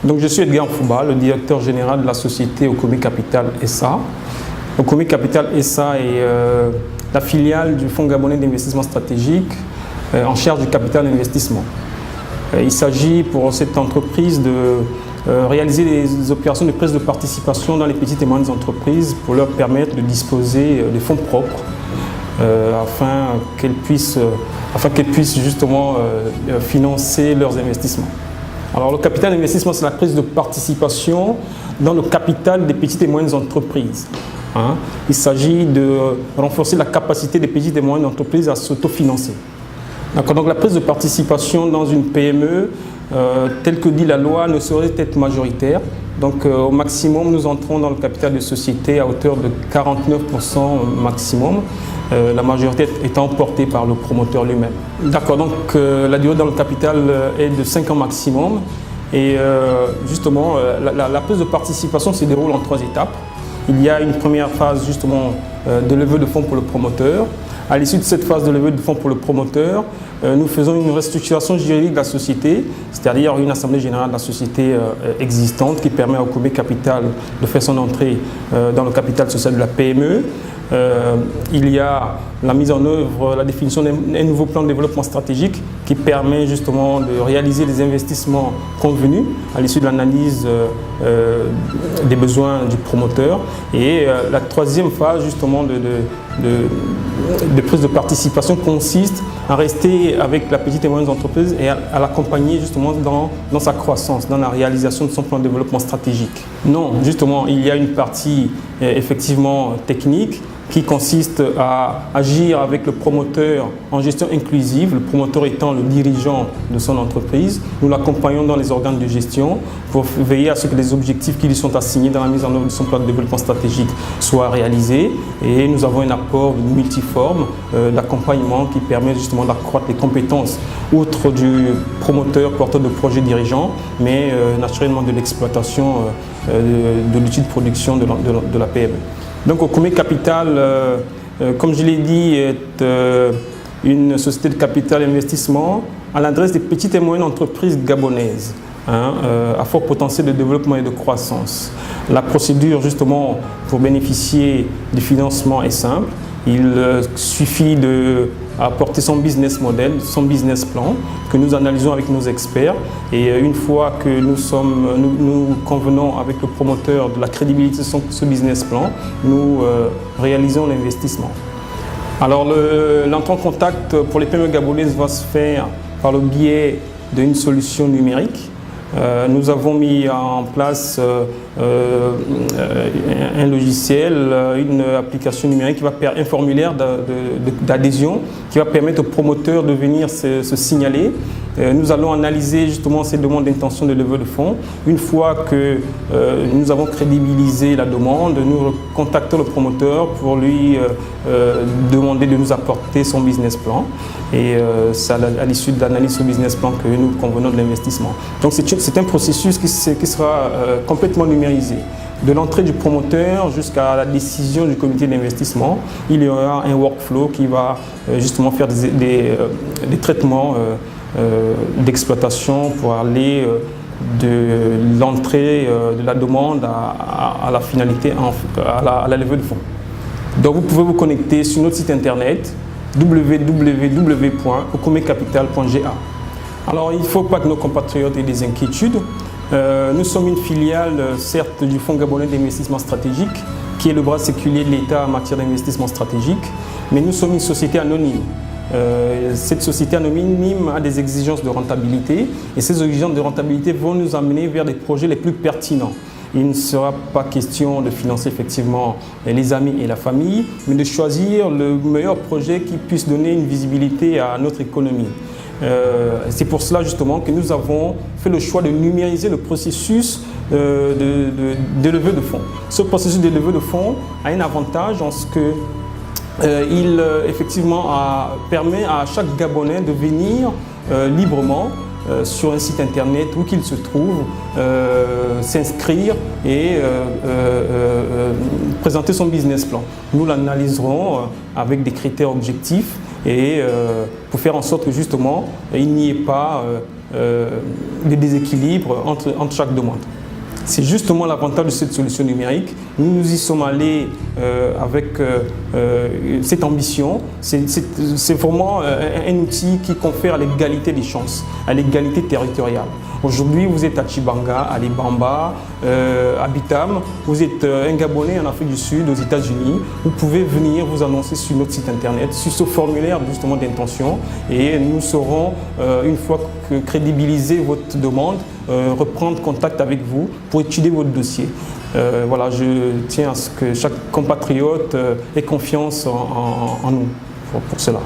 Donc, je suis Edgar Fouba, le directeur général de la société Okome Capital SA. Okome Capital SA est la filiale du Fonds gabonais d'investissement stratégique en charge du capital d'investissement. Il s'agit pour cette entreprise de réaliser des opérations de prise de participation dans les petites et moyennes entreprises pour leur permettre de disposer de fonds propres afin qu'elles puissent justement financer leurs investissements. Alors le capital d'investissement, c'est la prise de participation dans le capital des petites et moyennes entreprises. Il s'agit de renforcer la capacité des petites et moyennes entreprises à s'autofinancer. Donc la prise de participation dans une PME, telle que dit la loi, ne saurait être majoritaire. Donc au maximum, nous entrons dans le capital de société à hauteur de 49% maximum, la majorité étant portée par le promoteur lui-même. D'accord, donc la durée dans le capital est de 5 ans maximum. Et justement, la prise de participation se déroule en 3 étapes. Il y a une première phase justement de levée de fonds pour le promoteur. À l'issue de cette phase de levée de fonds pour le promoteur, nous faisons une restructuration juridique de la société, c'est-à-dire une assemblée générale de la société existante qui permet à Okome Capital de faire son entrée dans le capital social de la PME. Il y a la mise en œuvre, la définition d'un nouveau plan de développement stratégique qui permet justement de réaliser les investissements convenus à l'issue de l'analyse des besoins du promoteur. Et la troisième phase justement de prise de participation consiste à rester avec la petite et moyenne entreprise et à l'accompagner justement dans sa croissance, dans la réalisation de son plan de développement stratégique. Non, justement, il y a une partie effectivement technique qui consiste à agir avec le promoteur en gestion inclusive, le promoteur étant le dirigeant de son entreprise. Nous l'accompagnons dans les organes de gestion pour veiller à ce que les objectifs qui lui sont assignés dans la mise en œuvre de son plan de développement stratégique soient réalisés. Et nous avons un apport multiforme d'accompagnement qui permet justement d'accroître les compétences, outre du promoteur, porteur de projet dirigeant, mais naturellement de l'exploitation de l'outil de production de la PME. Donc Okome Capital, comme je l'ai dit, est une société de capital investissement à l'adresse des petites et moyennes entreprises gabonaises à fort potentiel de développement et de croissance. La procédure justement pour bénéficier du financement est simple. Il suffit d'apporter son business model, son business plan, que nous analysons avec nos experts. Et une fois que nous convenons avec le promoteur de la crédibilité de ce business plan, nous réalisons l'investissement. Alors l'entrée en contact pour les PME gabonaises va se faire par le biais d'une solution numérique. Nous avons mis en place un logiciel, une application numérique, un formulaire d'adhésion qui va permettre aux promoteurs de venir se signaler. Nous allons analyser justement ces demandes d'intention de levée de fonds. Une fois que nous avons crédibilisé la demande, nous contactons le promoteur pour lui demander de nous apporter son business plan. Et c'est à l'issue de l'analyse du business plan que nous convenons de l'investissement. Donc c'est un processus qui sera complètement numérisé. De l'entrée du promoteur jusqu'à la décision du comité d'investissement, il y aura un workflow qui va justement faire des traitements d'exploitation pour aller de l'entrée de la demande à la finalité, à la levée de fonds. Donc vous pouvez vous connecter sur notre site internet www.okomecapital.ga. Alors il ne faut pas que nos compatriotes aient des inquiétudes. Nous sommes une filiale, certes, du Fonds gabonais d'investissement stratégique, qui est le bras séculier de l'État en matière d'investissement stratégique, mais nous sommes une société anonyme. Cette société anonyme a des exigences de rentabilité et ces exigences de rentabilité vont nous amener vers des projets les plus pertinents. Il ne sera pas question de financer effectivement les amis et la famille, mais de choisir le meilleur projet qui puisse donner une visibilité à notre économie. C'est pour cela justement que nous avons fait le choix de numériser le processus de levée de fonds. Ce processus de levée de fonds a un avantage en ce que il effectivement permet à chaque Gabonais de venir librement sur un site internet où qu'il se trouve, s'inscrire et présenter son business plan. Nous l'analyserons avec des critères objectifs et pour faire en sorte que justement il n'y ait pas de déséquilibre entre chaque demande. C'est justement l'avantage de cette solution numérique. Nous y sommes allés avec cette ambition. C'est vraiment un outil qui confère l'égalité des chances, à l'égalité territoriale. Aujourd'hui, vous êtes à Tchibanga, à Libamba, à Bitam, vous êtes un Gabonais en Afrique du Sud, aux États-Unis. Vous pouvez venir vous annoncer sur notre site internet, sur ce formulaire justement d'intention, et nous saurons, une fois que crédibiliser votre demande, reprendre contact avec vous pour étudier votre dossier. Voilà, je tiens à ce que chaque compatriote ait confiance en nous pour cela.